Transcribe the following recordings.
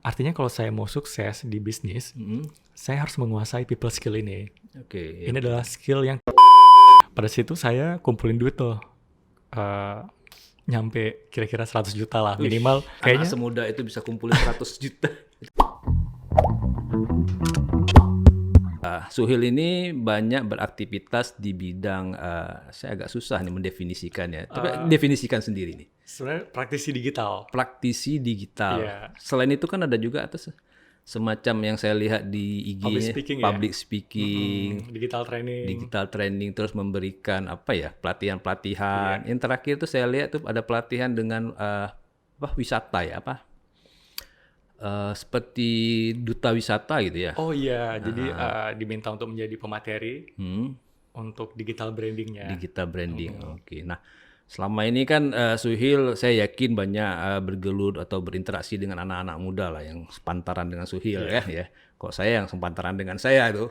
Artinya kalau saya mau sukses di bisnis, saya harus menguasai people skill ini. Oke. Ini adalah skill yang pada situ saya kumpulin duit tuh. Nyampe kira-kira 100 juta lah minimal. Anak Kayaknya semuda itu bisa kumpulin 100 juta. Suhil ini banyak beraktivitas di bidang, saya agak susah nih mendefinisikannya. Tapi definisikan sendiri nih. sebenarnya praktisi digital. Praktisi digital. Iya. Selain itu kan ada juga atas semacam yang saya lihat di IG-nya, Public speaking ya? public speaking, Digital training. digital training, terus memberikan pelatihan-pelatihan. Yang terakhir tuh saya lihat tuh ada pelatihan dengan wisata ya, seperti duta wisata gitu ya. Oh iya, jadi diminta untuk menjadi pemateri untuk digital brandingnya. Digital branding. Oke. Nah, selama ini kan Suhil saya yakin banyak bergelut atau berinteraksi dengan anak-anak muda lah yang sepantaran dengan Suhil ya. Kok saya yang sepantaran dengan saya tuh.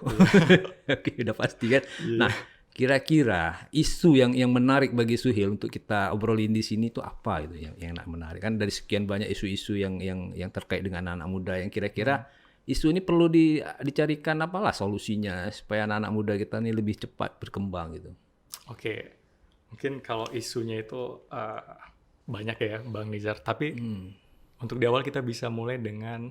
Oke, udah pasti kan. Nah, kira-kira isu yang menarik bagi Suhil untuk kita obrolin di sini tuh apa itu yang menarik kan dari sekian banyak isu-isu yang terkait dengan anak-anak muda yang kira-kira isu ini perlu dicarikan apalah solusinya supaya anak-anak muda kita ini lebih cepat berkembang gitu. Oke. Mungkin kalau isunya itu banyak ya Bang Nizar, tapi untuk di awal kita bisa mulai dengan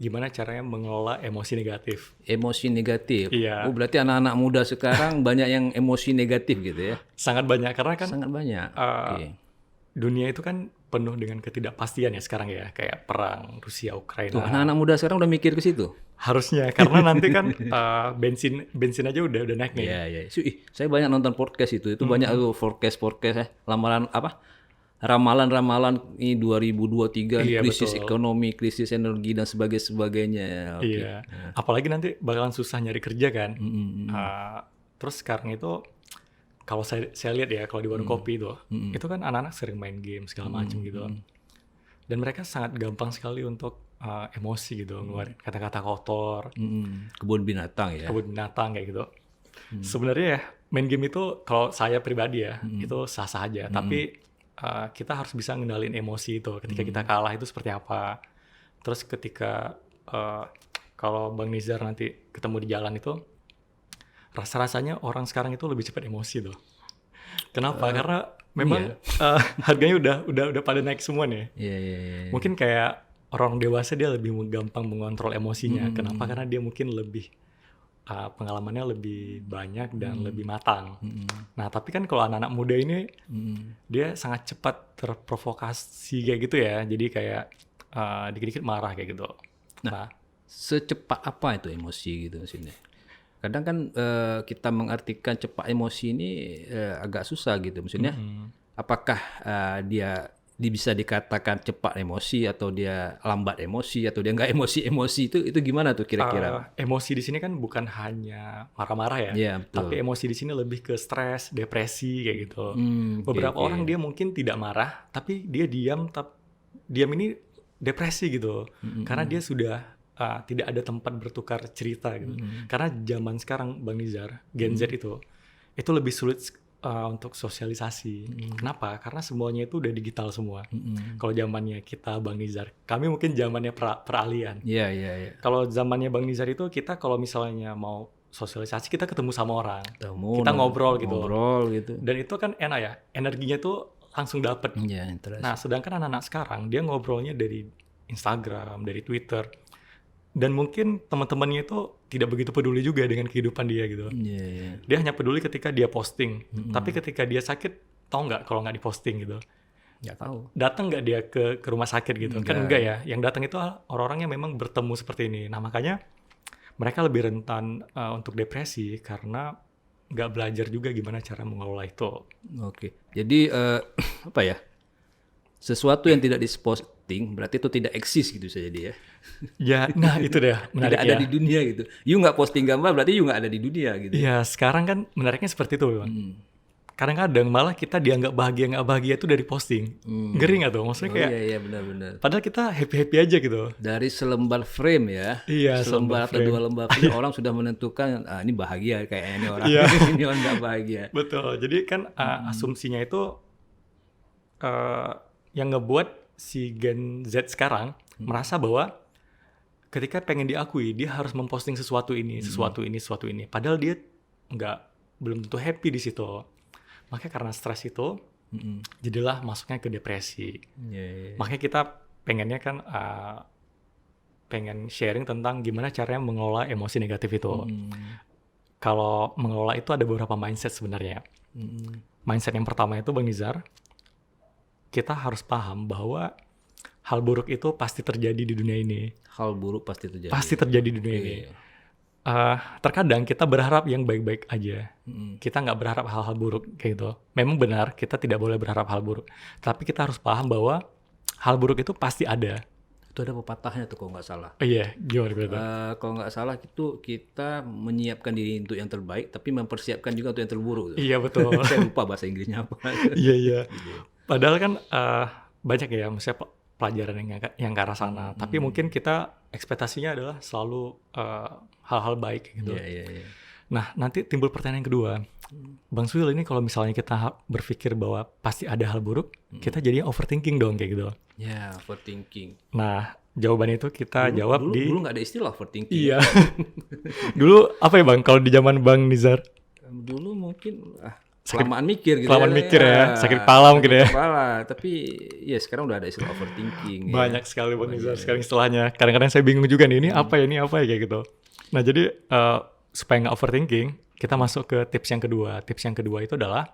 gimana caranya mengelola emosi negatif. Emosi negatif? Iya. Oh, berarti anak-anak muda sekarang banyak yang emosi negatif gitu ya? Sangat banyak, karena kan Sangat banyak. dunia itu kan penuh dengan ketidakpastian ya sekarang ya, kayak perang Rusia Ukraina. Tuh, anak-anak muda sekarang udah mikir ke situ? Harusnya, karena nanti kan bensin aja udah naik nih. Iya. Saya banyak nonton podcast itu banyak tuh forecast ya, ramalan ini 2023 Iya, krisis betul. ekonomi, krisis energi dan sebagainya. Oke. Iya, apalagi nanti bakalan susah nyari kerja kan. Terus sekarang itu kalau saya lihat ya, kalau di warung kopi itu kan anak-anak sering main game segala macam gitu. Dan mereka sangat gampang sekali untuk emosi gitu, ngeluarin kata-kata kotor, Kebun binatang ya. kebun binatang kayak gitu. Sebenarnya ya main game itu kalau saya pribadi ya itu sah-sah aja, tapi kita harus bisa ngendalin emosi itu ketika kita kalah itu seperti apa. Terus ketika kalau Bang Nizar nanti ketemu di jalan itu, rasa-rasanya orang sekarang itu lebih cepat emosi tuh. Kenapa? Karena memang harganya udah pada naik semua nih. Iya. Mungkin kayak orang dewasa dia lebih gampang mengontrol emosinya. Kenapa? Karena dia mungkin lebih pengalamannya lebih banyak dan lebih matang. Nah, tapi kan kalau anak-anak muda ini dia sangat cepat terprovokasi kayak gitu ya. Jadi kayak dikit-dikit marah kayak gitu. Nah, Secepat apa itu emosi gitu maksudnya? Kadang kan kita mengartikan cepat emosi ini agak susah gitu. Maksudnya apakah dia bisa dikatakan cepat emosi atau dia lambat emosi atau dia nggak emosi itu gimana tuh kira-kira? Emosi di sini kan bukan hanya marah-marah ya, Iya, betul. tapi emosi di sini lebih ke stres, depresi kayak gitu. Beberapa oke. orang dia mungkin tidak marah, tapi dia diam ini depresi gitu, karena dia sudah tidak ada tempat bertukar cerita gitu. Karena zaman sekarang Bang Nizar, Gen Z itu lebih sulit untuk sosialisasi. Kenapa? Karena semuanya itu udah digital semua. Kalau zamannya kita Bang Nizar, kami mungkin zamannya peralihan. Iya. Kalau zamannya Bang Nizar itu kita kalau misalnya mau sosialisasi kita ketemu sama orang, Ketemu, kita ngobrol gitu. gitu. Dan itu kan enak ya, energinya tuh langsung dapet. Iya, interest. Nah, sedangkan anak-anak sekarang dia ngobrolnya dari Instagram, dari Twitter. Dan mungkin teman-temannya itu tidak begitu peduli juga dengan kehidupan dia gitu. Iya. Dia hanya peduli ketika dia posting. Tapi ketika dia sakit, tahu nggak kalau nggak diposting gitu? Nggak tahu. Datang nggak dia ke rumah sakit gitu? Kan enggak ya. Yang datang itu orang-orang yang memang bertemu seperti ini. Nah, makanya mereka lebih rentan untuk depresi karena nggak belajar juga gimana cara mengelola itu. Oke. Jadi apa ya? Sesuatu yang tidak diposting berarti itu tidak eksis gitu saja dia. Ya, nah itu deh menarik Tidak ada ya. di dunia gitu. You nggak posting gambar berarti you nggak ada di dunia gitu. Ya, sekarang kan menariknya seperti itu, Bang. Kadang-kadang malah kita dianggap bahagia nggak bahagia itu dari posting. Ngeri nggak tuh? Maksudnya kayak Iya benar. padahal kita happy-happy aja gitu. Dari selembar frame ya. Iya, selembar atau frame. 2 lembar frame orang sudah menentukan ini bahagia kayaknya ini orang. Iya. Ini orang nggak bahagia. Betul. Jadi kan asumsinya itu yang ngebuat si Gen Z sekarang merasa bahwa ketika pengen diakui, dia harus memposting sesuatu ini, sesuatu ini. Padahal dia belum tentu happy di situ. Makanya karena stres itu, jadilah masuknya ke depresi. Makanya kita pengennya kan pengen sharing tentang gimana caranya mengelola emosi negatif itu. Kalau mengelola itu ada beberapa mindset sebenarnya. Mindset yang pertama itu Bang Nizar, kita harus paham bahwa hal buruk itu pasti terjadi di dunia ini. Hal buruk pasti terjadi. Pasti terjadi di dunia ini. Terkadang kita berharap yang baik-baik aja. Kita nggak berharap hal-hal buruk kayak gitu. Memang benar kita tidak boleh berharap hal buruk. Tapi kita harus paham bahwa hal buruk itu pasti ada. Itu ada pepatahnya tuh kalau nggak salah. Iya, gimana gitu? Kalau nggak salah itu kita menyiapkan diri untuk yang terbaik, tapi mempersiapkan juga untuk yang terburuk. Iya betul. Saya lupa bahasa Inggrisnya apa. Iya. Padahal kan banyak ya, misalnya pelajaran yang ke arah sana. Tapi mungkin kita ekspektasinya adalah selalu hal-hal baik gitu. Iya. Nah, nanti timbul pertanyaan kedua. Bang Suhil, ini kalau misalnya kita berpikir bahwa pasti ada hal buruk, kita jadi overthinking dong kayak gitu. Ya, overthinking. Nah, jawaban itu kita jawab dulu nggak ada istilah overthinking. Iya. Dulu apa ya Bang, kalau di zaman Bang Nizar? Dulu mungkin kelamaan mikir gitu. Kelamaan mikir ya, sakit kepala mungkin ya. Kepala, tapi ya sekarang udah ada istilah overthinking. Banyak sekali Bang Nizar sekarang istilahnya. Kadang-kadang saya bingung juga nih, ini apa ya kayak gitu. Nah, jadi supaya nggak overthinking, kita masuk ke tips yang kedua. Tips yang kedua itu adalah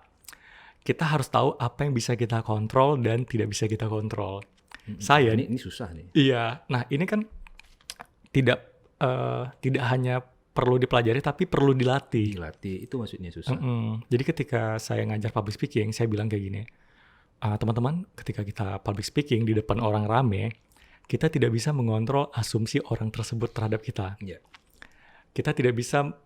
kita harus tahu apa yang bisa kita kontrol dan tidak bisa kita kontrol. Ini susah nih. Iya. Nah, ini kan tidak hanya perlu dipelajari tapi perlu dilatih. Itu maksudnya susah. Jadi ketika saya ngajar public speaking, saya bilang kayak gini. Teman-teman, ketika kita public speaking di depan orang rame, kita tidak bisa mengontrol asumsi orang tersebut terhadap kita. Yeah. Kita tidak bisa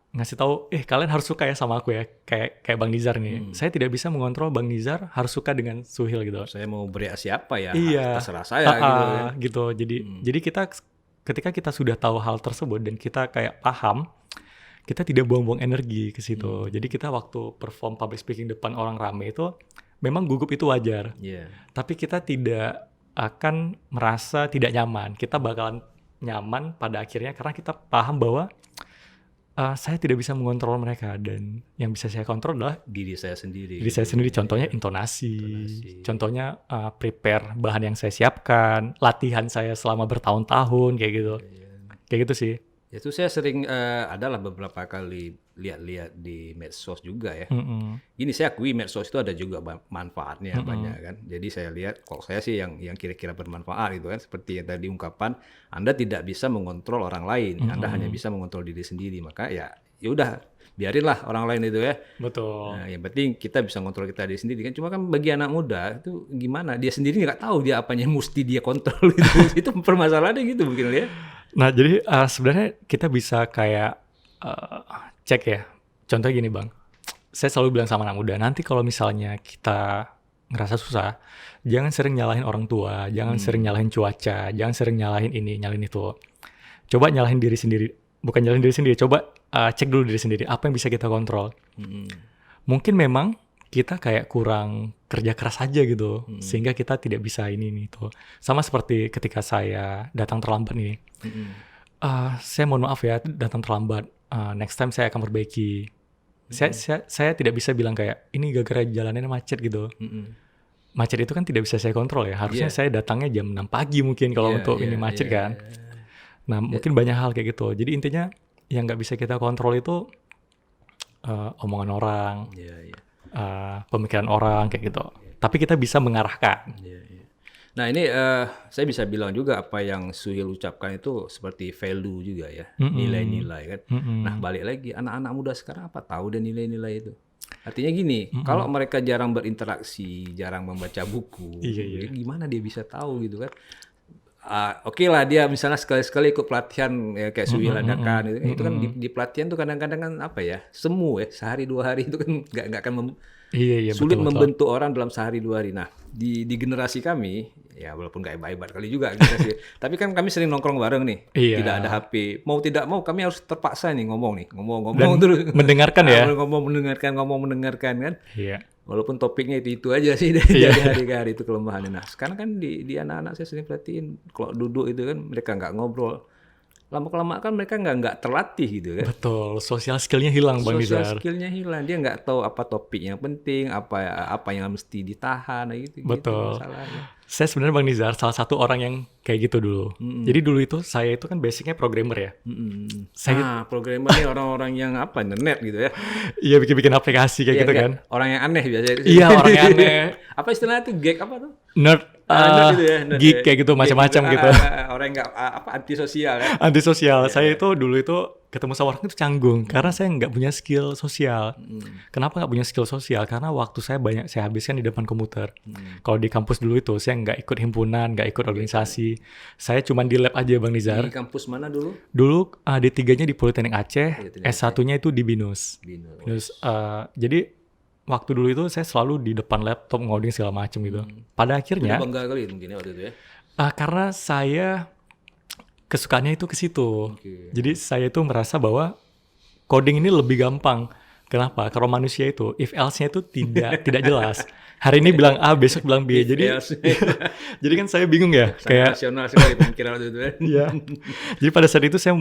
ngasih tahu, kalian harus suka ya sama aku ya, kayak Bang Nizar nih. Saya tidak bisa mengontrol Bang Nizar harus suka dengan Suhil gitu. Saya mau bereaksi apa ya? Iya. Terserah saya gitu. Jadi kita ketika kita sudah tahu hal tersebut dan kita kayak paham, kita tidak buang-buang energi ke situ. Jadi kita waktu perform public speaking depan orang rame itu memang gugup itu wajar. Yeah. Tapi kita tidak akan merasa tidak nyaman. Kita bakalan nyaman pada akhirnya karena kita paham bahwa saya tidak bisa mengontrol mereka dan yang bisa saya kontrol adalah diri saya sendiri. Contohnya intonasi. Contohnya prepare bahan yang saya siapkan, latihan saya selama bertahun-tahun kayak gitu. Kayak gitu sih. Itu saya sering adalah beberapa kali lihat-lihat di medsos juga ya. Gini, saya akui medsos itu ada juga manfaatnya banyak kan. Jadi saya lihat, kalau saya sih yang kira-kira bermanfaat gitu kan, seperti yang tadi ungkapan, Anda tidak bisa mengontrol orang lain, Anda hanya bisa mengontrol diri sendiri. Maka ya udah, biarinlah orang lain itu ya. Betul. Nah, yang penting kita bisa kontrol kita diri sendiri kan. Cuma kan bagi anak muda itu gimana? Dia sendiri nggak tahu dia apanya yang mesti dia kontrol gitu. Itu permasalahannya gitu mungkin ya. Nah, jadi sebenarnya kita bisa kayak cek ya. Contoh gini Bang, saya selalu bilang sama anak muda, nanti kalau misalnya kita ngerasa susah, jangan sering nyalahin orang tua, jangan sering nyalahin cuaca, jangan sering nyalahin ini, nyalahin itu. Coba nyalahin diri sendiri, bukan nyalahin diri sendiri, coba cek dulu diri sendiri, apa yang bisa kita kontrol. Mungkin memang kita kayak kurang kerja keras aja gitu, sehingga kita tidak bisa ini itu. Sama seperti ketika saya datang terlambat nih. Saya mohon maaf ya datang terlambat. Next time saya akan perbaiki. Saya tidak bisa bilang kayak ini gara-gara jalannya macet gitu. Macet itu kan tidak bisa saya kontrol ya. Harusnya saya datangnya jam 6 pagi mungkin kalau untuk ini macet kan. Nah mungkin banyak hal kayak gitu. Jadi intinya yang nggak bisa kita kontrol itu omongan orang, pemikiran orang kayak gitu. Tapi kita bisa mengarahkan. Nah ini saya bisa bilang juga apa yang Suhil ucapkan itu seperti value juga ya, nilai-nilai kan. Nah balik lagi, anak-anak muda sekarang apa tahu dan nilai-nilai itu. Artinya gini, kalau mereka jarang berinteraksi, jarang membaca buku, gimana dia bisa tahu gitu kan. Oke lah dia misalnya sekali-sekali ikut pelatihan ya, kayak Suhil adakan, itu kan di pelatihan tuh kadang-kadang kan apa ya, semu ya, sehari 2 hari itu kan nggak akan sulit betul, membentuk orang dalam sehari 2 hari. Nah di generasi kami ya walaupun nggak hebat-hebat kali juga gitu tapi kan kami sering nongkrong bareng nih, tidak ada HP, mau tidak mau kami harus terpaksa nih ngomong terus mendengarkan ya, ngomong mendengarkan kan. Walaupun topiknya itu aja sih dari Iya. hari ke hari itu kelemahannya. Nah sekarang kan di anak-anak saya sering perhatiin kalau duduk itu kan mereka nggak ngobrol. Lama-kelamaan kan mereka nggak terlatih gitu kan. Betul, sosial skillnya hilang Bang Social Nizar. skillnya hilang, dia nggak tahu apa topik yang penting, apa yang mesti ditahan, gitu Betul. masalahnya. Saya sebenarnya Bang Nizar salah satu orang yang kayak gitu dulu. Jadi dulu itu saya itu kan basicnya programmer ya. Saya Programmer nih orang-orang yang apa, nerd gitu ya. iya bikin-bikin aplikasi kayak Iya, gitu nggak? kan. Orang yang aneh biasanya. Iya, orang yang aneh. Apa istilahnya tuh, geek apa tuh? Nerd, Nerd gitu ya, nerd geek ya. kayak gitu Geek macam-macam gitu. Orang yang nggak apa antisosial ya. Antisosial. Saya itu dulu itu ketemu sama orang itu canggung karena saya nggak punya skill sosial. Kenapa nggak punya skill sosial? Karena waktu saya banyak saya habiskan di depan komputer. Kalau di kampus dulu itu saya nggak ikut himpunan, nggak ikut organisasi. Saya cuma di lab aja Bang Nizar. Di kampus mana dulu? Dulu D3-nya di Politeknik Aceh, Politeknik S1-nya itu di BINUS. Binus. Jadi waktu dulu itu saya selalu di depan laptop ngoding segala macam gitu. Pada Udah akhirnya bangga kali mungkin ya waktu itu ya. karena saya kesukaannya itu ke situ. Oke. Jadi saya itu merasa bahwa coding ini lebih gampang. Kenapa? Kalau manusia itu if else-nya itu tidak jelas. Hari ini bilang A, besok bilang B. Jadi jadi kan saya bingung ya. Sangat Kayak rasional sekali pemikiran waktu itu ya. iya. Jadi pada saat itu saya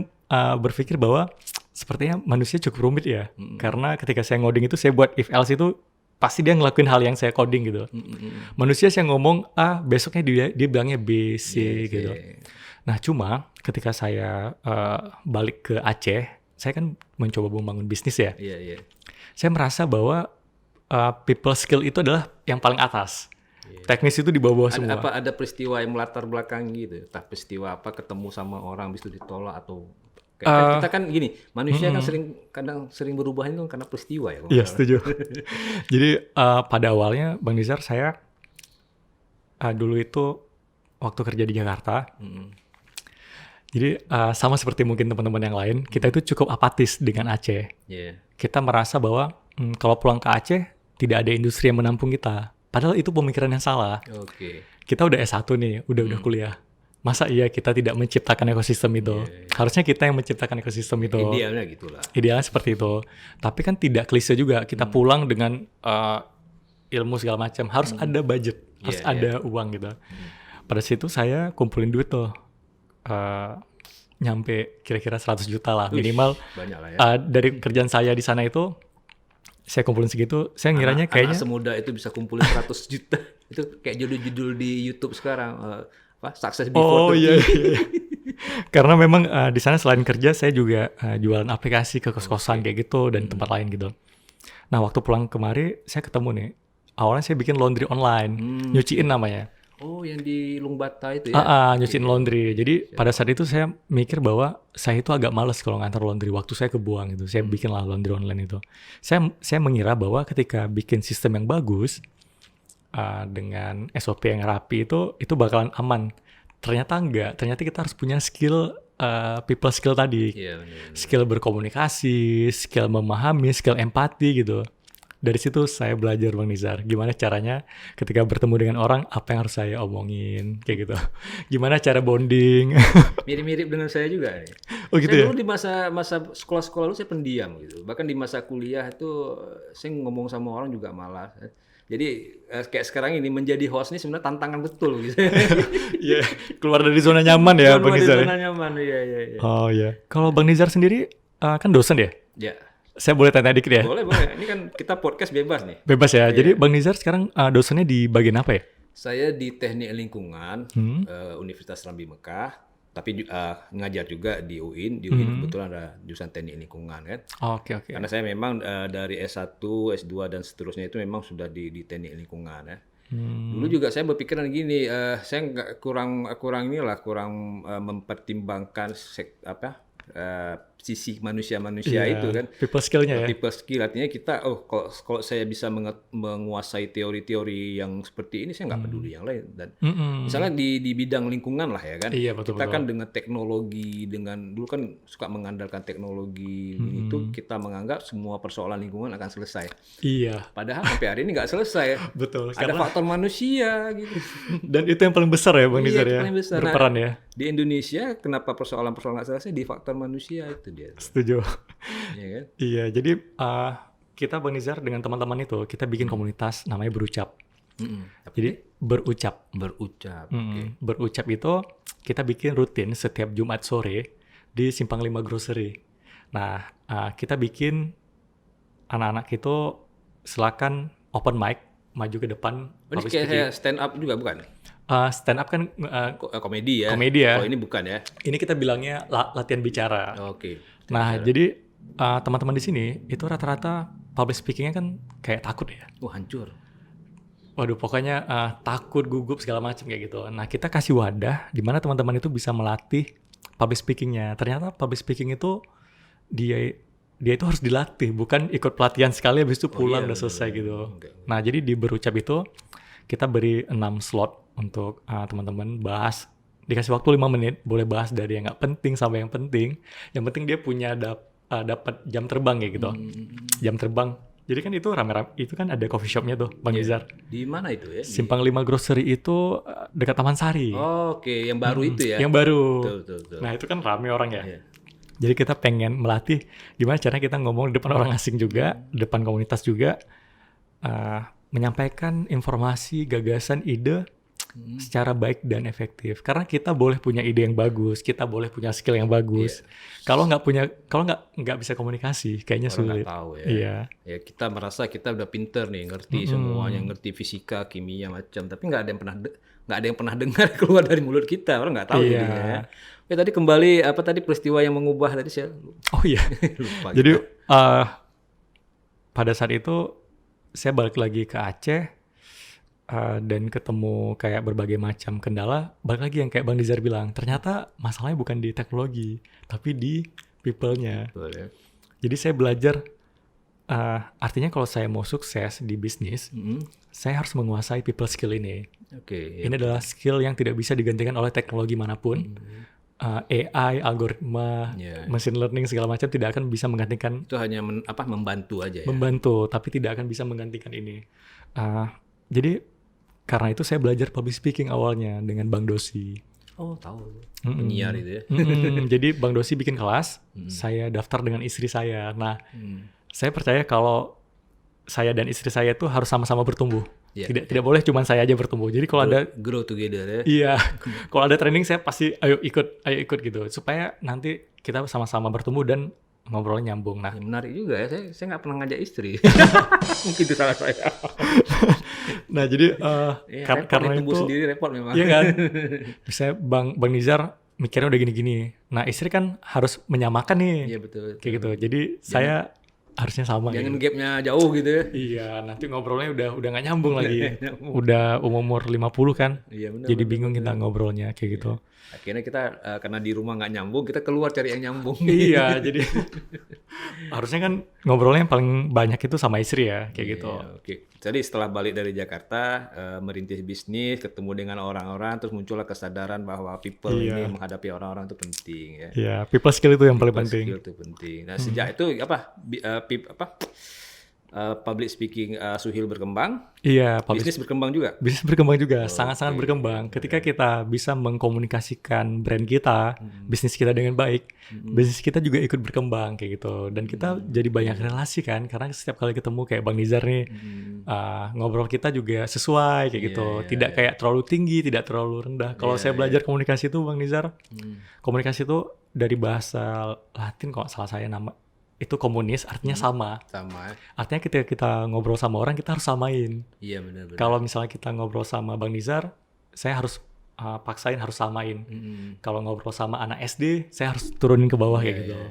berpikir bahwa sepertinya manusia cukup rumit ya. Karena ketika saya ngoding itu saya buat if else itu pasti dia ngelakuin hal yang saya coding gitu. Manusia saya ngomong A, besoknya dia bilangnya B, C gitu. Nah cuma ketika saya balik ke Aceh, saya kan mencoba membangun bisnis ya. Iya. Saya merasa bahwa people skill itu adalah yang paling atas. Teknis itu di bawah semua. Ada peristiwa yang melatar belakang gitu? Entah peristiwa apa, ketemu sama orang habis itu ditolak atau kan kita kan gini, manusia kan kadang sering berubah itu karena peristiwa ya. Iya setuju. Jadi pada awalnya Bang Nizar saya dulu itu waktu kerja di Jakarta. Jadi sama seperti mungkin teman-teman yang lain, kita itu cukup apatis dengan Aceh. Iya. Kita merasa bahwa kalau pulang ke Aceh tidak ada industri yang menampung kita. Padahal itu pemikiran yang salah. Oke. Kita udah S1 nih, udah kuliah. Masa iya kita tidak menciptakan ekosistem itu? Harusnya kita yang menciptakan ekosistem itu. Idealnya gitulah. Idealnya seperti itu. Tapi kan tidak klise juga. Kita pulang dengan ilmu segala macam. Harus ada budget, harus ada uang gitu. Pada situ saya kumpulin duit tuh. Nyampe kira-kira 100 juta lah minimal. Banyak lah ya. Dari kerjaan saya di sana itu saya kumpulin segitu, saya ngiranya kayaknya anak semuda itu bisa kumpulin 100 juta. Itu kayak judul-judul di YouTube sekarang, Success Before 30. iya. Karena memang di sana selain kerja saya juga jualan aplikasi ke kos-kosan kayak gitu dan tempat lain gitu. Nah, waktu pulang kemari saya ketemu nih. Awalnya saya bikin laundry online, nyuciin namanya. Oh, yang di Lungbata itu ya? Nyuciin laundry. Jadi pada saat itu saya mikir bahwa saya itu agak males kalau ngantar laundry. Waktu saya kebuang gitu. Saya bikin lah laundry online itu. Saya mengira bahwa ketika bikin sistem yang bagus dengan SOP yang rapi itu bakalan aman. Ternyata enggak. Ternyata kita harus punya skill people skill tadi. Iya, benar. Skill berkomunikasi, skill memahami, skill empati gitu. Dari situ saya belajar Bang Nizar, gimana caranya ketika bertemu dengan orang, apa yang harus saya omongin, kayak gitu. Gimana cara bonding. Mirip-mirip dengan saya juga. Oh gitu Saya ya? dulu di masa sekolah-sekolah dulu saya pendiam gitu. Bahkan di masa kuliah itu saya ngomong sama orang juga malas. Jadi kayak sekarang ini menjadi host ini sebenarnya tantangan betul gitu. Iya, keluar dari zona nyaman ya Bang Keluar dari Nizar. zona nyaman, iya. Oh iya. Kalau Bang Nizar sendiri kan dosen ya? Ya, Saya boleh tanya dikit ya? boleh. Ini kan kita podcast bebas nih. Bebas ya. Jadi Bang Nizar sekarang dosennya di bagian apa ya? Saya di Teknik Lingkungan Universitas Serambi Mekah, tapi ngajar juga di UIN. Di UIN kebetulan ada jurusan Teknik Lingkungan kan. Oke. Karena saya memang dari S1, S2 dan seterusnya itu memang sudah di Teknik Lingkungan ya. Dulu juga saya berpikiran gini, saya nggak kurang mempertimbangkan sisi manusia itu kan. People skill-nya ya? People skill artinya kita kalau saya bisa menguasai teori-teori yang seperti ini saya nggak peduli yang lain dan misalnya di bidang lingkungan lah ya kan. Iya, betul. Kita kan dengan teknologi dulu kan suka mengandalkan teknologi itu kita menganggap semua persoalan lingkungan akan selesai. Iya. Padahal sampai hari ini nggak selesai. Betul. Ada faktor manusia gitu. Dan itu yang paling besar ya Bang Nizar ya? Paling besar. Berperan ya? Di Indonesia kenapa persoalan nggak selesai di faktor manusia itu dia. Setuju. Iya kan? Iya, jadi kita Bang Nizar dengan teman-teman itu kita bikin komunitas namanya Berucap. Apa Jadi berucap. berucap? Berucap itu kita bikin rutin setiap Jumat sore di Simpang 5 Grocery. Nah, kita bikin anak-anak itu silakan open mic, maju ke depan. Ini kayak stand up juga bukan? Stand up kan Komedi ya. komedi ya. Oh ini bukan ya? Ini kita bilangnya latihan bicara. Oke. Nah, jadi teman-teman di sini itu rata-rata public speakingnya kan kayak takut ya. Hancur. Waduh, pokoknya takut, gugup segala macam kayak gitu. Nah, kita kasih wadah di mana teman-teman itu bisa melatih public speakingnya. Ternyata public speaking itu dia itu harus dilatih, bukan ikut pelatihan sekali habis itu pulang udah selesai gitu. Nah, jadi di Berucap itu kita beri 6 slot untuk teman-teman bahas. Dikasih waktu 5 menit, boleh bahas dari yang nggak penting sampai yang penting. Yang penting dia punya dapat jam terbang ya gitu. Jam terbang. Jadi kan itu rame-rame, itu kan ada coffee shopnya tuh, Bang Nizar. Di mana itu ya? Simpang 5 Grocery itu dekat Taman Sari. Oke, yang baru itu ya? Yang baru. Betul. Nah, itu kan rame orang ya. Iya. Jadi kita pengen melatih gimana caranya kita ngomong di depan orang asing juga, depan komunitas juga, menyampaikan informasi, gagasan, ide secara baik dan efektif. Karena kita boleh punya ide yang bagus, kita boleh punya skill yang bagus. Kalau nggak bisa komunikasi, kayaknya Orang sulit. nggak tahu ya. Iya. Ya kita merasa kita udah pinter nih, ngerti semuanya, ngerti fisika, kimia macam, tapi nggak ada yang pernah dengar keluar dari mulut kita. Orang nggak tahu Iya. jadinya ya. Ya tadi kembali apa tadi peristiwa yang mengubah tadi saya Oh iya. lupa. Jadi pada saat itu saya balik lagi ke Aceh dan ketemu kayak berbagai macam kendala. Balik lagi yang kayak Bang Nizar bilang, ternyata masalahnya bukan di teknologi, tapi di people-nya. Betul, ya. Jadi saya belajar, artinya kalau saya mau sukses di bisnis, saya harus menguasai people skill ini. Oke. Ini adalah skill yang tidak bisa digantikan oleh teknologi manapun. AI, algoritma, machine learning segala macam tidak akan bisa menggantikan. Itu hanya membantu aja ya. Membantu, tapi tidak akan bisa menggantikan ini. Jadi karena itu saya belajar public speaking awalnya dengan Bang Dosi. Oh tahu. Penyiar itu ya. Jadi Bang Dosi bikin kelas, saya daftar dengan istri saya. Nah, saya percaya kalau saya dan istri saya itu harus sama-sama bertumbuh. Tidak boleh cuma saya aja bertumbuh. Jadi kalau ada grow together ya. Iya. Kalau ada training saya pasti ayo ikut gitu supaya nanti kita sama-sama bertumbuh dan ngobrolnya nyambung. Nah, menarik juga ya. Saya nggak pernah ngajak istri. Mungkin itu salah saya. Nah, jadi karena itu sendiri repot memang. Iya kan? Misalnya Bang Nizar mikirnya udah gini-gini. Nah, istri kan harus menyamakan nih. Iya betul. Kayak gitu. Jadi saya harusnya sama. Jangan gitu. gapnya jauh gitu ya. Iya, nanti ngobrolnya udah nggak nyambung lagi. Udah umur 50 kan. Iya benar. Jadi bingung kita ngobrolnya kayak gitu. Akhirnya kita karena di rumah nggak nyambung, kita keluar cari yang nyambung. Iya, jadi harusnya kan ngobrolnya yang paling banyak itu sama istri ya, kayak gitu. Oke. Jadi setelah balik dari Jakarta, merintis bisnis, ketemu dengan orang-orang, terus muncullah kesadaran bahwa people ini menghadapi orang-orang itu penting ya. Iya, people skill itu yang paling penting. Skill itu penting. Nah, sejak itu public speaking Suhil berkembang. Iya, bisnis berkembang juga. Bisnis berkembang juga, sangat-sangat berkembang. Ketika kita bisa mengkomunikasikan brand kita, bisnis kita dengan baik, bisnis kita juga ikut berkembang kayak gitu. Dan kita jadi banyak relasi kan, karena setiap kali ketemu kayak Bang Nizar nih, ngobrol kita juga sesuai kayak gitu. Tidak kayak terlalu tinggi, tidak terlalu rendah. Kalau saya belajar komunikasi itu Bang Nizar, komunikasi itu dari bahasa Latin kalau salah saya nama. Itu komunis, artinya sama. Sama. Artinya ketika kita ngobrol sama orang, kita harus samain. Iya benar. Kalau misalnya kita ngobrol sama Bang Nizar, saya harus paksain harus samain. Kalau ngobrol sama anak SD, saya harus turunin ke bawah kayak gitu.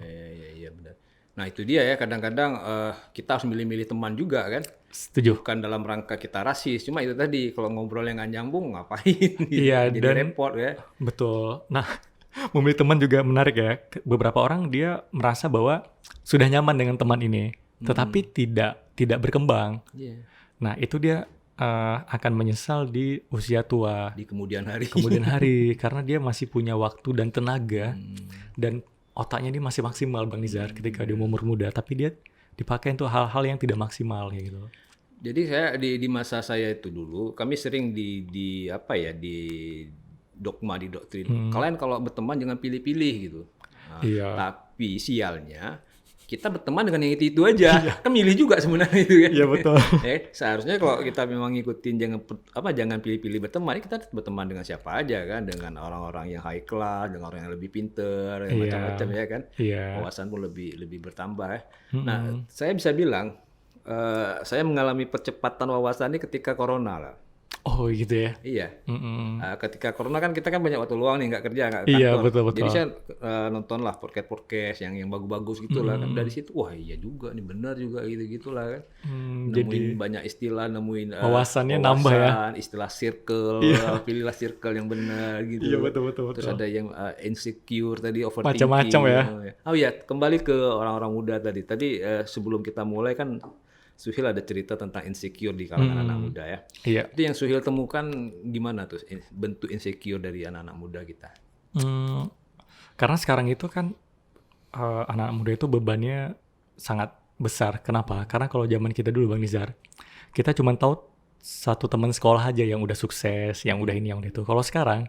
Iya benar. Nah itu dia ya, kadang-kadang kita harus milih-milih teman juga kan. Setuju. Bukan dalam rangka kita rasis, cuma itu tadi kalau ngobrol yang nggak nyambung ngapain? Iya, jadi dan repot ya. Betul. Nah, memilih teman juga menarik ya. Beberapa orang dia merasa bahwa sudah nyaman dengan teman ini, tetapi tidak berkembang. Nah, itu dia akan menyesal di usia tua. Di kemudian hari. Karena dia masih punya waktu dan tenaga dan otaknya dia masih maksimal Bang Nizar ketika dia umur muda, tapi dia dipakai untuk hal-hal yang tidak maksimal kayak gitu. Jadi saya di masa saya itu dulu, kami sering di dogma, di doktrin. Kalian kalau berteman jangan pilih-pilih gitu. Nah, tapi sialnya kita berteman dengan yang itu aja. Kan milih juga sebenarnya itu kan. Iya betul. Seharusnya kalau kita memang ngikutin jangan pilih-pilih berteman, kita berteman dengan siapa aja kan, dengan orang-orang yang high class, dengan orang yang lebih pinter, yang macam-macam ya kan. Wawasan pun lebih bertambah ya. Nah, saya bisa bilang saya mengalami percepatan wawasan ini ketika corona lah. Oh gitu ya. Iya. Ketika corona kan kita kan banyak waktu luang nih, nggak kerja, nggak kantor. Iya betul. Jadi saya nonton lah podcast yang bagus-bagus gitu lah kan. Dari situ wah iya juga nih, benar juga gitu lah kan. Nemuin banyak istilah, nemuin wawasannya nambah ya. Istilah circle, pilihlah circle yang benar gitu. Iya betul. Terus ada yang insecure tadi, overthinking. Macam-macam ya. Oh iya, kembali ke orang-orang muda tadi. Tadi sebelum kita mulai kan Suhil ada cerita tentang insecure di kalangan anak muda ya. Iya. Itu yang Suhil temukan gimana tuh bentuk insecure dari anak-anak muda kita? Karena sekarang itu kan anak muda itu bebannya sangat besar. Kenapa? Karena kalau zaman kita dulu Bang Nizar, kita cuma tahu satu teman sekolah aja yang udah sukses, yang udah ini, yang udah itu. Kalau sekarang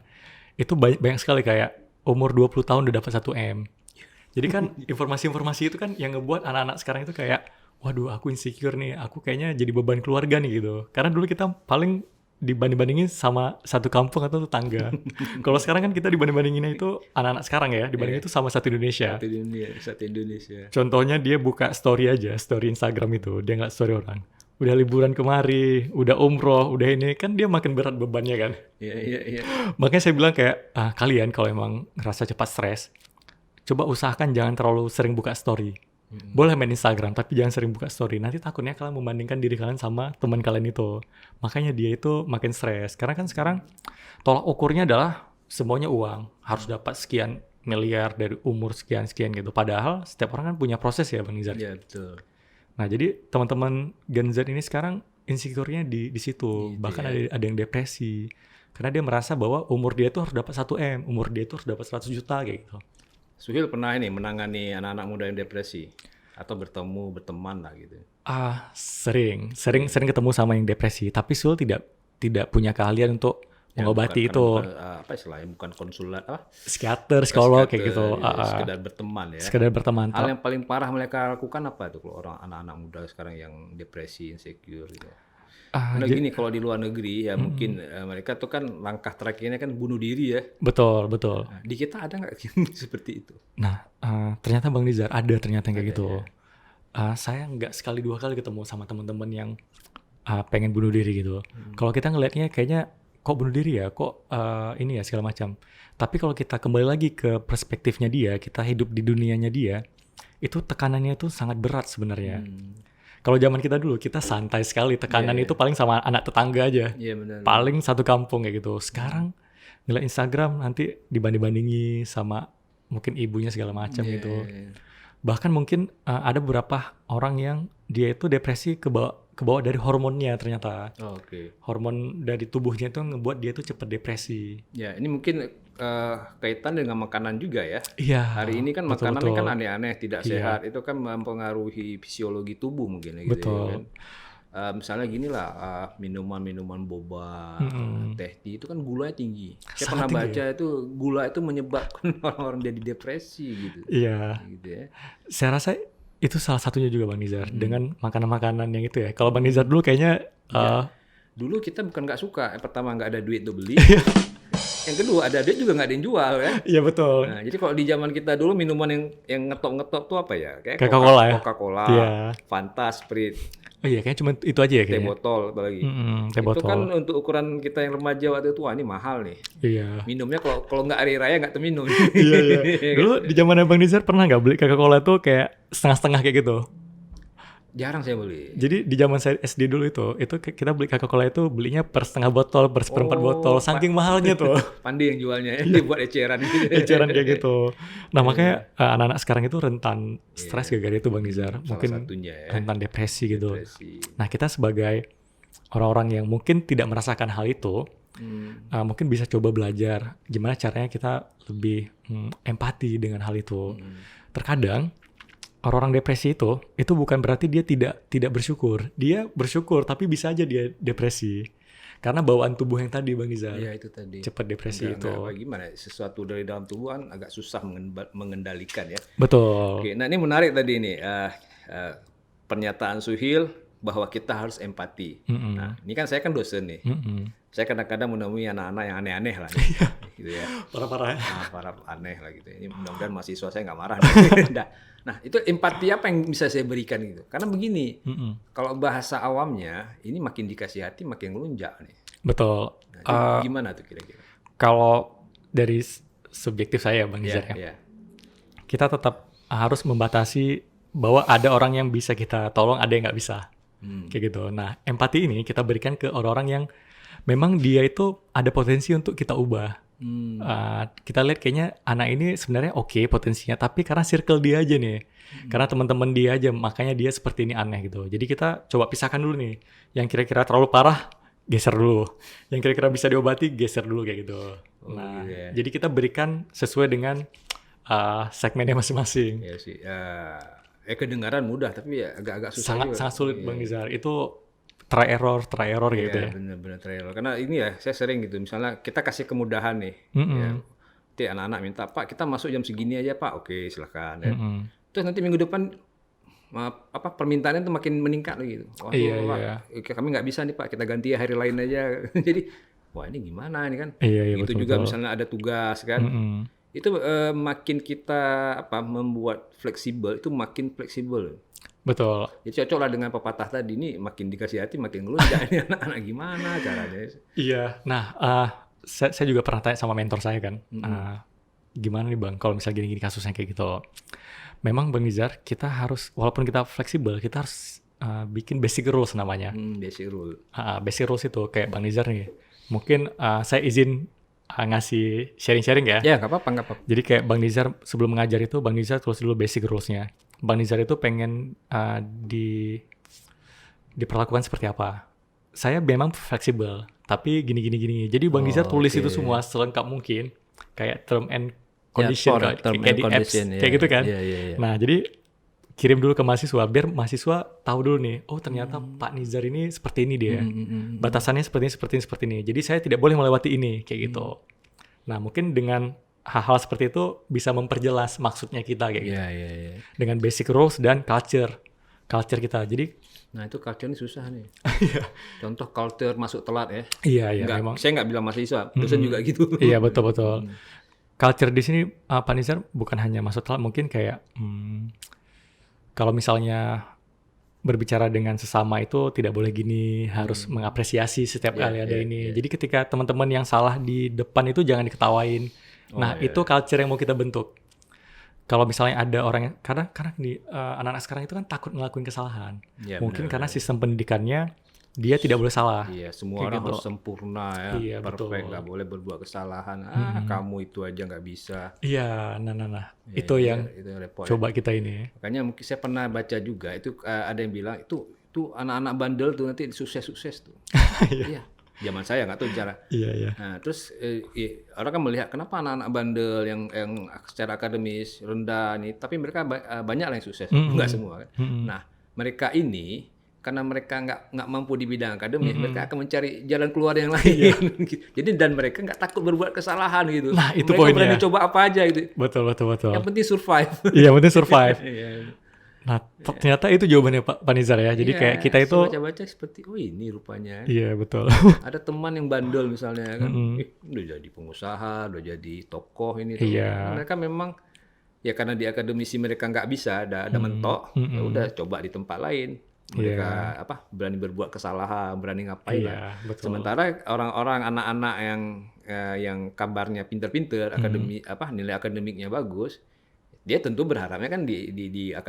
itu banyak sekali kayak umur 20 tahun udah dapat 1 M. Jadi kan informasi-informasi itu kan yang ngebuat anak-anak sekarang itu kayak waduh aku insecure nih, aku kayaknya jadi beban keluarga nih gitu. Karena dulu kita paling dibanding-bandingin sama satu kampung atau tetangga. Kalau sekarang kan kita dibanding-bandinginnya itu anak-anak sekarang ya, dibandingin itu sama satu Indonesia. Satu Indonesia. Contohnya dia buka story aja, story Instagram itu, dia nggak story orang. Udah liburan kemari, udah umroh, udah ini, kan dia makin berat bebannya kan. Iya. Makanya saya bilang kayak, kalian kalau emang ngerasa cepat stres, coba usahakan jangan terlalu sering buka story. Boleh main Instagram, tapi jangan sering buka story. Nanti takutnya kalian membandingkan diri kalian sama teman kalian itu. Makanya dia itu makin stres. Karena kan sekarang tolak ukurnya adalah semuanya uang. Harus dapat sekian miliar dari umur sekian-sekian gitu. Padahal setiap orang kan punya proses ya Bang Nizar. Iya, betul. Nah jadi teman-teman Gen Z ini sekarang insecure-nya di situ. Gitu, bahkan ada yang depresi. Karena dia merasa bahwa umur dia itu harus dapat 1 M. Umur dia itu harus dapat 100 juta kayak gitu. Suhil pernah ini menangani anak-anak muda yang depresi atau berteman lah gitu. Sering ketemu sama yang depresi, tapi Suhil tidak punya keahlian untuk mengobati itu. Apa istilahnya, bukan konsulat psikiater, psikolog kayak gitu. Sekedar berteman ya. Sekedar berteman. Hal yang paling parah mereka lakukan apa tuh kalau orang anak-anak muda sekarang yang depresi, insecure gitu. Nah gini, kalau di luar negeri ya mungkin mereka tuh kan langkah terakhirnya kan bunuh diri ya. Betul. Nah, di kita ada nggak seperti itu? Nah ternyata Bang Nizar ada ternyata kayak gitu. Ya. Saya nggak sekali 2 kali ketemu sama teman-teman yang pengen bunuh diri gitu. Kalau kita ngelihatnya kayaknya kok bunuh diri ya, kok ini ya segala macam. Tapi kalau kita kembali lagi ke perspektifnya dia, kita hidup di dunianya dia, itu tekanannya itu sangat berat sebenarnya. Kalau zaman kita dulu, kita santai sekali. Tekanan itu paling sama anak tetangga aja. Benar. Paling satu kampung kayak gitu. Sekarang ngeliat Instagram nanti dibanding-bandingi sama mungkin ibunya segala macam gitu. Bahkan mungkin ada beberapa orang yang dia itu depresi ke bawah dari hormonnya ternyata. Hormon dari tubuhnya itu ngebuat dia itu cepat depresi. Ya, ini mungkin kaitan dengan makanan juga ya. Iya. Hari ini kan makanan kan aneh-aneh, tidak sehat. Itu kan mempengaruhi fisiologi tubuh mungkin gitu. Betul. Ya kan. Misalnya gini lah, minuman boba, teh itu kan gulanya tinggi. Saya pernah baca itu gula itu menyebabkan orang-orang jadi depresi gitu. Iya. Gitu ya. Saya rasa itu salah satunya juga Bang Nizar dengan makanan-makanan yang itu ya. Kalau Bang Nizar dulu kayaknya dulu kita bukan nggak suka. Pertama nggak ada duit tuh beli. Yang kedua ada duit juga nggak ada yang jual kan. Iya betul. Nah, jadi kalau di zaman kita dulu minuman yang ngetop-ngetop tuh apa ya? Kayak Coca-Cola ya. Coca-Cola, Fanta, Sprite. Oh iya, kayaknya cuma itu aja ya kayaknya. Teh botol apalagi. Teh botol. Itu kan untuk ukuran kita yang remaja waktu itu, wah ini mahal nih. Iya. Minumnya kalau nggak hari raya nggak terminum. Iya. Dulu di zaman Bang Nizar pernah nggak beli Coca-Cola tuh kayak setengah-setengah kayak gitu? Jarang saya beli. Jadi di zaman saya SD dulu itu kita beli Coca-Cola itu belinya per setengah botol, per seperempat botol, saking mahalnya tuh. Pandai yang jualnya ya, dibuat eceran. Eceran kayak gitu. Nah makanya anak-anak sekarang itu rentan stres gara-gara itu Bang Nizar. Mungkin rentan depresi gitu. Nah kita sebagai orang-orang yang mungkin tidak merasakan hal itu, mungkin bisa coba belajar gimana caranya kita lebih empati dengan hal itu. Terkadang orang-orang depresi itu bukan berarti dia tidak bersyukur. Dia bersyukur tapi bisa aja dia depresi. Karena bawaan tubuh yang tadi Bang Nizar, Iya itu tadi. cepat depresi itu. Gimana? Sesuatu dari dalam tubuh kan agak susah mengendalikan ya. Betul. Oke, nah ini menarik tadi nih pernyataan Suhil bahwa kita harus empati. Nah, ini kan saya kan dosen nih. Saya kadang-kadang menemui anak-anak yang aneh-aneh lah, nih, gitu ya. Parah-parah. Parah aneh lah gitu. Ini mudah-mudahan mahasiswa saya nggak marah. Nah, itu empati apa yang bisa saya berikan gitu? Karena begini, kalau bahasa awamnya, ini makin dikasih hati makin ngelunjak nih. Betul. Nah, itu gimana tuh kira-kira? Kalau dari subjektif saya Bang Nizar ya, kita tetap harus membatasi bahwa ada orang yang bisa kita tolong, ada yang nggak bisa. Kayak gitu. Nah, empati ini kita berikan ke orang-orang yang memang dia itu ada potensi untuk kita ubah. Kita lihat kayaknya anak ini sebenarnya oke potensinya, tapi karena circle dia aja nih, karena teman-teman dia aja, makanya dia seperti ini aneh gitu. Jadi kita coba pisahkan dulu nih, yang kira-kira terlalu parah geser dulu, yang kira-kira bisa diobati geser dulu kayak gitu. Jadi kita berikan sesuai dengan segmennya masing-masing. Ya sih. Kedengaran mudah tapi ya agak-agak susah juga. Sangat sulit Bang Nizar. Itu try error gitu ya. Benar-benar try error. Karena ini ya saya sering gitu. Misalnya kita kasih kemudahan nih. Ya, nanti anak-anak minta, Pak kita masuk jam segini aja Pak. Oke silakan. Ya. Terus nanti minggu depan permintaannya tuh makin meningkat gitu. Wah, Pak, kami nggak bisa nih Pak. Kita ganti hari lain aja. Jadi wah ini gimana ini kan? Itu betul, juga misalnya ada tugas kan. Itu makin kita membuat fleksibel itu makin fleksibel. Betul. Ya cocok lah dengan pepatah tadi, ini makin dikasih hati makin ngelunjak. Ini anak-anak gimana caranya? Iya. Nah, saya juga pernah tanya sama mentor saya kan, gimana nih Bang kalau misalnya gini-gini kasusnya kayak gitu. Memang Bang Nizar, kita harus, walaupun kita fleksibel, kita harus bikin basic rules namanya. Basic rule. Basic rules itu kayak Bang Nizar nih. Mungkin saya izin ngasih sharing-sharing ya. Ya, nggak apa-apa. Jadi kayak Bang Nizar sebelum mengajar itu, Bang Nizar tulis dulu basic rules-nya. Bang Nizar itu pengen diperlakukan seperti apa. Saya memang fleksibel, tapi gini. Jadi Bang Nizar tulis itu semua selengkap mungkin. Kayak term and condition, kayak di apps, kayak gitu kan. Nah, jadi kirim dulu ke mahasiswa, biar mahasiswa tahu dulu nih, oh ternyata Pak Nizar ini seperti ini dia. Batasannya seperti ini. Jadi saya tidak boleh melewati ini, kayak gitu. Nah, mungkin dengan hal-hal seperti itu bisa memperjelas maksudnya kita kayak gitu. Dengan basic rules dan culture kita. Jadi nah itu culture ini susah nih. Contoh culture masuk telat ya. Iya, memang. Saya nggak bilang mahasiswa, dosen juga gitu. Iya, betul. Culture di sini Pak Nizar bukan hanya masuk telat, mungkin kayak kalau misalnya berbicara dengan sesama itu tidak boleh gini, harus mengapresiasi setiap kali ada ini. Jadi ketika teman-teman yang salah di depan itu jangan diketawain. Itu culture yang mau kita bentuk. Kalau misalnya ada orang yang kadang di anak-anak sekarang itu kan takut ngelakuin kesalahan. Mungkin karena sistem pendidikannya dia tidak boleh salah. Iya, semua orang harus sempurna ya. Iya, perfect, nggak boleh berbuat kesalahan. Kamu itu aja nggak bisa. Iya, nah. Itu yang repot, coba kita ini. Makanya mungkin saya pernah baca juga, itu ada yang bilang, itu anak-anak bandel tuh nanti sukses tuh. Iya. Zaman saya nggak tahu bicara. Iya. Nah, terus orang kan melihat kenapa anak-anak bandel yang secara akademis rendah nih, tapi mereka banyak yang sukses. Nggak semua kan. Nah, mereka ini karena mereka nggak mampu di bidang akademis, mereka akan mencari jalan keluar yang lain. Jadi dan mereka nggak takut berbuat kesalahan gitu. Nah, itu mereka poinnya. berani coba apa aja gitu. Betul. Yang penting survive. Iya, penting survive. Nah, ternyata itu jawabannya Pak Nizar ya. Jadi kayak kita itu baca-baca seperti ini rupanya. Iya, betul. Ada teman yang bandel misalnya kan, udah jadi pengusaha, udah jadi tokoh ini. Mereka memang ya karena di akademisi mereka nggak bisa, ada mentok, ya udah coba di tempat lain. Mereka berani berbuat kesalahan, berani ngapain lah. Betul. Sementara orang-orang anak-anak yang kabarnya pinter-pinter, nilai akademiknya bagus, dia tentu berharapnya kan di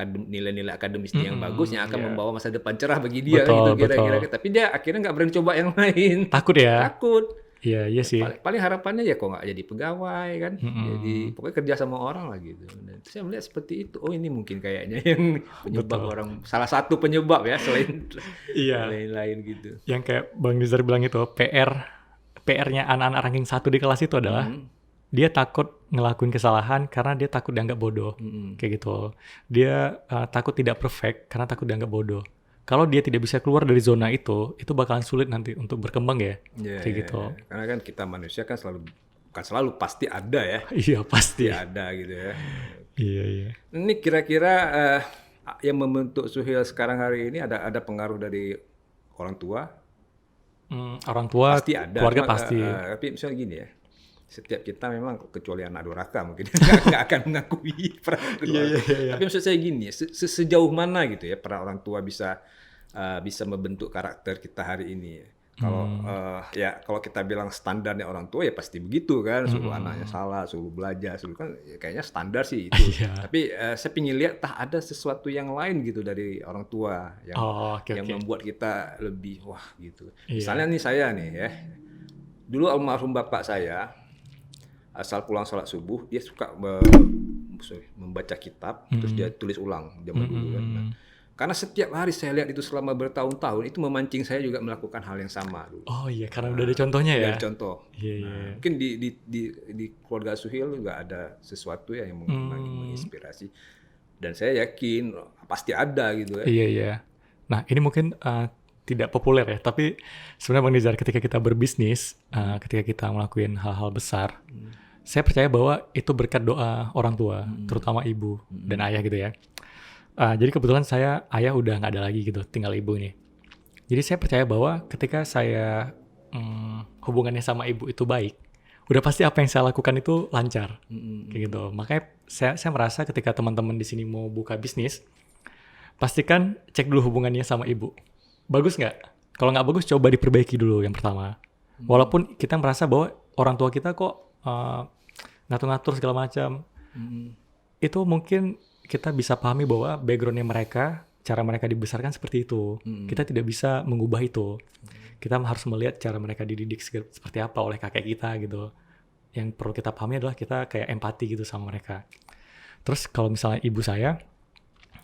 nilai-nilai akademisnya yang bagus yang akan membawa masa depan cerah bagi dia gitu kira-kira. Tapi dia akhirnya nggak berani coba yang lain. Takut ya? Takut. Iya sih. Paling harapannya ya kok nggak jadi pegawai kan, jadi pokoknya kerja sama orang lah gitu. Dan saya melihat seperti itu. Oh ini mungkin kayaknya yang penyebab orang, salah satu penyebab ya selain lain-lain gitu. Yang kayak Bang Nizar bilang itu PR-nya anak-anak ranking 1 di kelas itu adalah dia takut ngelakuin kesalahan karena dia takut dianggap bodoh, kayak gitu. Dia takut tidak perfect karena takut dianggap bodoh. kalau dia tidak bisa keluar dari zona itu bakalan sulit nanti untuk berkembang ya. Iya, Kayak iya, gitu. iya. Karena kan kita manusia kan bukan selalu pasti ada ya, Iya pasti. ada gitu ya. Iya iya. Ini kira-kira yang membentuk Suhil sekarang hari ini ada pengaruh dari orang tua? Orang tua, Pasti ada. keluarga Cuma, pasti. tapi misalnya gini ya, setiap kita memang kecuali anak durhaka mungkin nggak akan mengakui peran keluarga. Iya. Tapi maksud saya gini, sejauh mana gitu ya peran orang tua bisa membentuk karakter kita hari ini. Kalau ya kalau kita bilang standarnya orang tua ya pasti begitu kan, suruh anaknya salah, suruh belajar, suruh kan ya kayaknya standar sih itu. Iya. Tapi saya ingin lihat ada sesuatu yang lain gitu dari orang tua yang Oke. membuat kita lebih wah gitu. Iya. Misalnya nih saya nih ya, dulu almarhum bapak saya asal pulang sholat subuh dia suka membaca kitab terus dia tulis ulang zaman dulu kan. Nah, karena setiap hari saya lihat itu selama bertahun-tahun itu memancing saya juga melakukan hal yang sama dulu. Oh iya, karena udah ada contohnya ya. Dari contoh. Iya. Mungkin di keluarga Suhil juga ada sesuatu yang menginspirasi dan saya yakin pasti ada gitu ya. Iya. Nah ini mungkin tidak populer ya, tapi sebenarnya Bang Nizar ketika kita berbisnis, ketika kita ngelakuin hal-hal besar, saya percaya bahwa itu berkat doa orang tua, terutama ibu dan ayah gitu ya. Jadi kebetulan ayah udah nggak ada lagi gitu, tinggal ibu ini. Jadi saya percaya bahwa ketika saya hubungannya sama ibu itu baik, udah pasti apa yang saya lakukan itu lancar, kayak gitu. Makanya saya merasa ketika teman-teman di sini mau buka bisnis, pastikan cek dulu hubungannya sama ibu. Bagus nggak? Kalau nggak bagus, coba diperbaiki dulu yang pertama. Walaupun kita merasa bahwa orang tua kita kok ngatur-ngatur segala macam, itu mungkin kita bisa pahami bahwa background-nya mereka, cara mereka dibesarkan seperti itu. Kita tidak bisa mengubah itu. Kita harus melihat cara mereka dididik seperti apa oleh kakek kita gitu. Yang perlu kita pahami adalah kita kayak empati gitu sama mereka. Terus kalau misalnya ibu saya,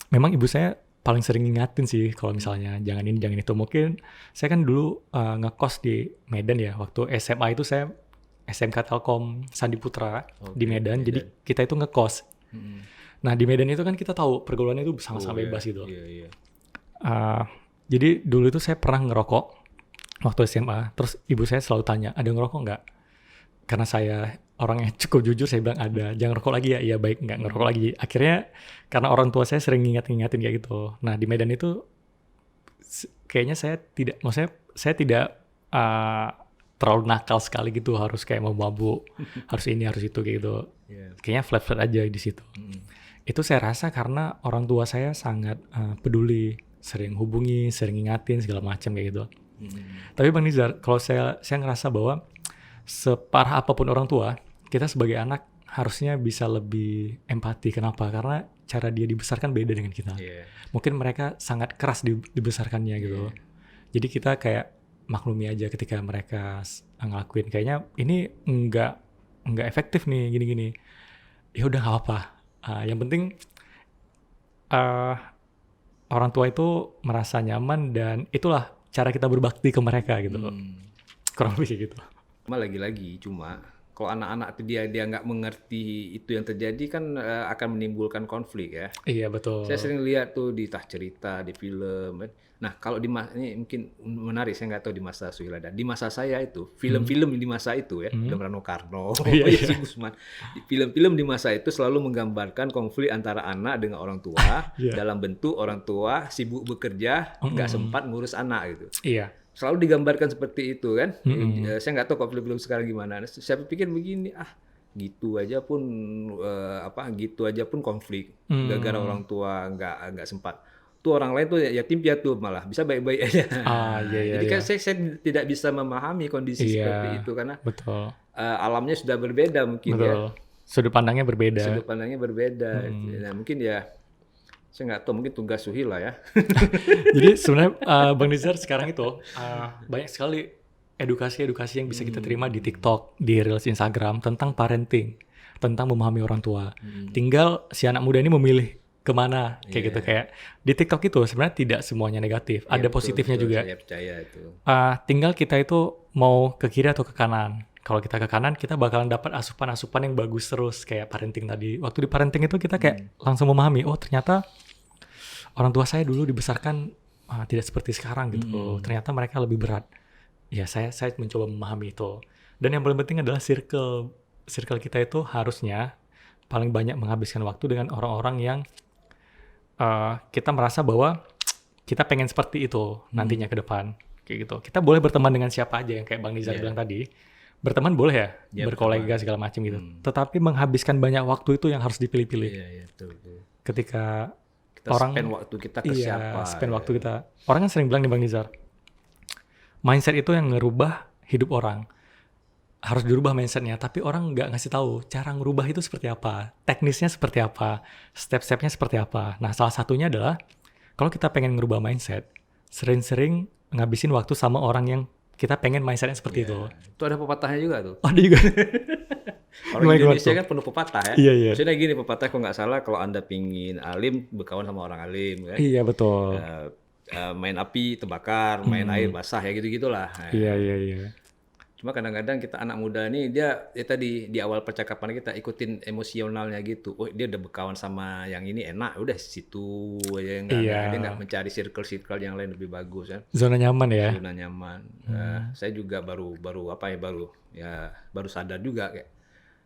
memang ibu saya paling sering ngingatin sih kalau misalnya jangan ini, jangan itu. Mungkin saya kan dulu ngekos di Medan ya. Waktu SMA itu saya SMK Telkom Sandi Putra di Medan. Jadi kita itu ngekos. Nah di Medan itu kan kita tahu pergaulannya itu sama-sama bebas gitu. Iya. Jadi dulu itu saya pernah ngerokok waktu SMA. Terus ibu saya selalu tanya, ada ngerokok nggak? Karena saya orang yang cukup jujur, saya bilang ada. Jangan rokok lagi ya? Iya baik, nggak ngerokok lagi. Akhirnya karena orang tua saya sering ngingatin kayak gitu. Nah di Medan itu kayaknya saya tidak terlalu nakal sekali gitu. Harus kayak mau mabuk, harus ini, harus itu kayak gitu. Kayaknya flat-flat aja di situ. Itu saya rasa karena orang tua saya sangat peduli, sering hubungi, sering ngingatin segala macam kayak gitu. Tapi Bang Nizar, kalau saya ngerasa bahwa separah apapun orang tua, kita sebagai anak harusnya bisa lebih empati. Kenapa? Karena cara dia dibesarkan beda dengan kita. Mungkin mereka sangat keras dibesarkannya gitu. Jadi kita kayak maklumi aja ketika mereka ngelakuin kayaknya ini nggak efektif nih gini-gini. Ya udah nggak apa-apa. Yang penting orang tua itu merasa nyaman dan itulah cara kita berbakti ke mereka gitu. Kurang lebih gitu. Lagi-lagi cuma kalau anak-anak itu dia nggak mengerti itu yang terjadi kan akan menimbulkan konflik ya. Iya betul. Saya sering lihat tuh di cerita di film. Nah kalau ini mungkin menarik, saya nggak tahu di masa Suhil ada. Di masa saya itu film-film di masa itu ya, film Rano Karno, Yesi Gusman. Film-film di masa itu selalu menggambarkan konflik antara anak dengan orang tua dalam bentuk orang tua sibuk bekerja, nggak sempat ngurus anak gitu. Iya. Selalu digambarkan seperti itu kan. Saya nggak tahu kalau film-film sekarang gimana. Saya pikir begini, gitu aja pun konflik. Gara-gara orang tua nggak sempat. Tuh orang lain tuh yatim piatu malah bisa baik-baik aja. Iya. Jadi kan saya tidak bisa memahami kondisi seperti itu karena alamnya sudah berbeda mungkin ya. Sudut pandangnya berbeda. Nah, mungkin ya saya nggak tahu, mungkin tugas Suhil lah ya. Jadi sebenarnya Bang Nizar sekarang itu banyak sekali edukasi yang bisa kita terima di TikTok, di Reels Instagram tentang parenting, tentang memahami orang tua. Tinggal si anak muda ini memilih kemana kayak gitu. Kayak di TikTok itu sebenarnya tidak semuanya negatif, ada positifnya juga. Saya percaya itu. Tinggal kita itu mau ke kiri atau ke kanan. Kalau kita ke kanan, kita bakalan dapat asupan-asupan yang bagus terus kayak parenting tadi. Waktu di parenting itu kita kayak langsung memahami, oh ternyata orang tua saya dulu dibesarkan tidak seperti sekarang gitu. Ternyata mereka lebih berat. Ya saya mencoba memahami itu. Dan yang paling penting adalah circle kita itu harusnya paling banyak menghabiskan waktu dengan orang-orang yang kita merasa bahwa kita pengen seperti itu nantinya ke depan. Kayak gitu. Kita boleh berteman dengan siapa aja yang kayak Bang Nizar bilang tadi. Berteman boleh ya, berkolega segala macam gitu. Tetapi menghabiskan banyak waktu itu yang harus dipilih-pilih. Iya, betul. Ketika Kita orang spend waktu kita ke siapa. spend waktu kita. Orang kan sering bilang nih Bang Nizar, mindset itu yang ngerubah hidup orang. Harus dirubah mindsetnya, tapi orang nggak ngasih tahu cara ngerubah itu seperti apa, teknisnya seperti apa, step-stepnya seperti apa. Nah, salah satunya adalah kalau kita pengen ngerubah mindset, sering-sering ngabisin waktu sama orang yang kita pengen mindsetnya seperti itu. Itu ada pepatahnya juga tuh. Ada juga. Orang Indonesia kan penuh pepatah ya. Iya. Maksudnya gini, pepatah kalau nggak salah, kalau Anda pingin alim, berkawan sama orang alim. Kan? Iya, betul. Main api terbakar, main air basah, ya gitu-gitulah. Iya. Cuma kadang-kadang kita anak muda nih, dia tadi di awal percakapan kita ikutin emosionalnya gitu. Oh, dia udah berkawan sama yang ini enak, udah situ aja. Dia nggak mencari circle yang lain lebih bagus kan. Zona nyaman ya. Zona nyaman. Saya juga baru sadar juga kayak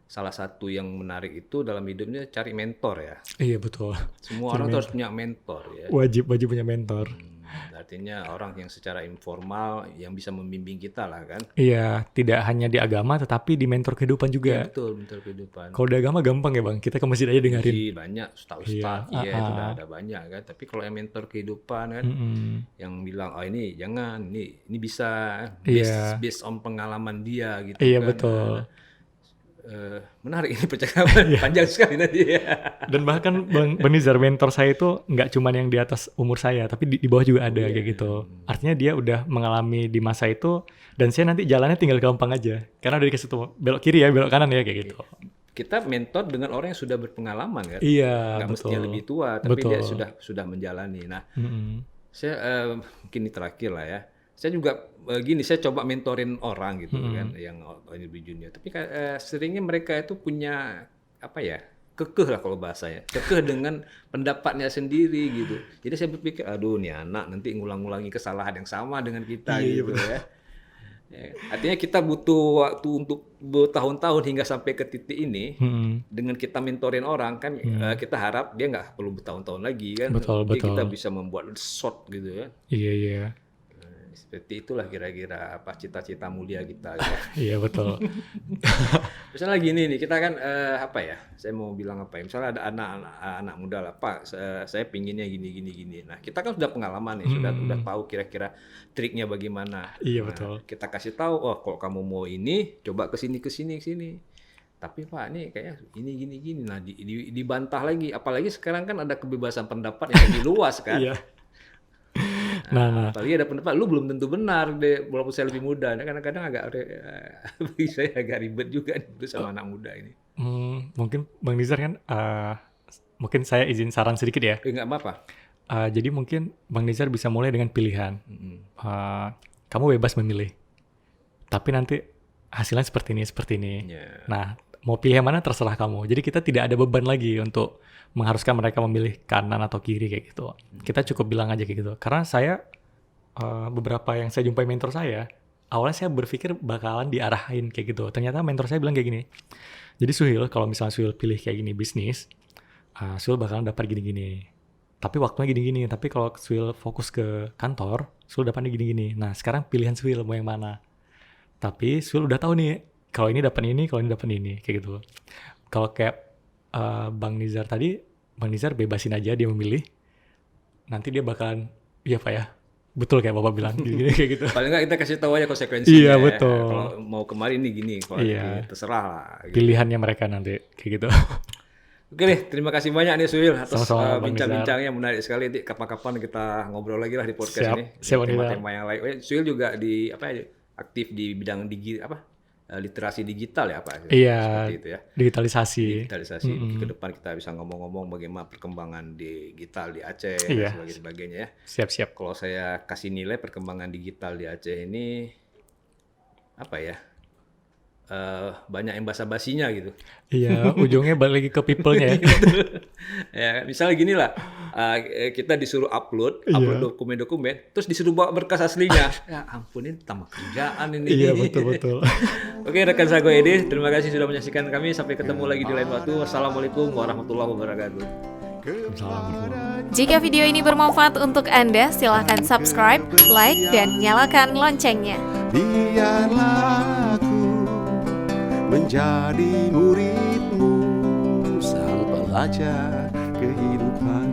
salah satu yang menarik itu dalam hidupnya cari mentor ya. Iya, betul. Semua orang tuh harus punya mentor ya. Wajib punya mentor. Artinya orang yang secara informal yang bisa membimbing kita lah kan. Iya, tidak hanya di agama tetapi di mentor kehidupan juga. Iya, betul, mentor kehidupan. Kalau di agama gampang ya Bang, kita ke masjid aja dengerin. Iya, banyak ustaz-ustaz itu udah ada banyak kan. Tapi kalau yang mentor kehidupan kan, yang bilang ini jangan, ini bisa, based on pengalaman dia gitu. Iya, kan. betul. Menarik ini percakapan, panjang sekali nanti ya. Dan bahkan Bang Nizar, mentor saya itu nggak cuma yang di atas umur saya, tapi di bawah juga ada kayak gitu. Artinya dia udah mengalami di masa itu, dan saya nanti jalannya tinggal gampang aja. Karena udah dikasih tuh belok kiri ya, belok kanan ya kayak gitu. Kita mentor dengan orang yang sudah berpengalaman kan. Iya, nggak betul. mestinya lebih tua, tapi dia sudah menjalani. Nah, saya mungkin ini terakhir lah ya. Saya juga saya coba mentorin orang gitu kan, yang lebih junior. Tapi seringnya mereka itu punya kekeh lah kalau bahasanya, kekeh dengan pendapatnya sendiri gitu. Jadi saya berpikir, aduh nih anak nanti ngulang-ngulangi kesalahan yang sama dengan kita gitu ya. Artinya kita butuh waktu untuk bertahun-tahun hingga sampai ke titik ini. Dengan kita mentorin orang kan, kita harap dia nggak perlu bertahun-tahun lagi kan. Betul. Kita bisa membuat short gitu ya. Iya. Seperti itulah kira-kira cita-cita mulia kita. Ya. Iya, betul. Misalnya gini nih, kita kan saya mau bilang misalnya ada anak muda lah, Pak, saya pinginnya gini. Nah, kita kan sudah pengalaman nih, sudah tahu kira-kira triknya bagaimana. Iya, nah, betul. Kita kasih tahu, kalau kamu mau ini, coba ke sini. Tapi Pak, ini kayaknya gini. Nah, dibantah lagi. Apalagi sekarang kan ada kebebasan pendapat yang lebih luas kan. Iya. Nah, apalagi ada pendapat lu belum tentu benar deh, walaupun saya lebih muda. Nah, kadang-kadang bagi saya agak ribet juga nih sama anak muda ini. Mungkin Bang Nizar kan, mungkin saya izin saran sedikit ya. Nggak apa-apa. Jadi mungkin Bang Nizar bisa mulai dengan pilihan. Kamu bebas memilih, tapi nanti hasilnya seperti ini. Yeah. Nah, mau pilih yang mana terserah kamu. Jadi kita tidak ada beban lagi untuk mengharuskan mereka memilih kanan atau kiri kayak gitu. Kita cukup bilang aja kayak gitu. Karena saya beberapa yang saya jumpai mentor saya, awalnya saya berpikir bakalan diarahin kayak gitu. Ternyata mentor saya bilang kayak gini. Jadi Suhil, kalau misalnya Suhil pilih kayak gini bisnis, Suhil bakalan dapat gini-gini. Tapi waktunya gini-gini. Tapi kalau Suhil fokus ke kantor, Suhil dapatnya gini-gini. Nah, sekarang pilihan Suhil mau yang mana? Tapi Suhil udah tahu nih, kalau ini dapat ini, kalau ini dapat ini, kayak gitu. Kalau kayak Bang Nizar tadi, Bang Nizar bebasin aja dia memilih. Nanti dia bakalan, iya Pak ya, betul kayak Bapak bilang, gini kayak gitu. Paling nggak kita kasih tahu aja konsekuensinya. Iya, betul. Ya. Kalau mau kemarin nih gini, kalau terserah lah. Gitu. Pilihannya mereka nanti, kayak gitu. Oke deh, terima kasih banyak nih Suhil atas bincang-bincangnya, menarik sekali. Nanti kapan-kapan kita ngobrol lagi lah di podcast ini. Siap, tema-tema yang lain. Suhil juga aktif di bidang literasi digital ya Pak? Iya, itu ya. Digitalisasi. Ke depan kita bisa ngomong-ngomong bagaimana perkembangan digital di Aceh dan sebagainya ya. Siap. Kalau saya kasih nilai perkembangan digital di Aceh ini banyak yang basa-basinya gitu. Iya, ujungnya balik lagi ke people-nya ya. Ya, misalnya gini lah, kita disuruh upload Iya. dokumen-dokumen, terus disuruh bawa berkas aslinya. Ya ampun, ini tambah kerjaan ini. Iya, betul. Oke, rekan Sago Edi, terima kasih sudah menyaksikan kami. Sampai ketemu lagi di lain waktu. Wassalamualaikum warahmatullahi wabarakatuh. Jika video ini bermanfaat untuk Anda, silahkan subscribe, like, dan nyalakan loncengnya. Biarlah aku menjadi muridmu, sang pelajar kehidupan.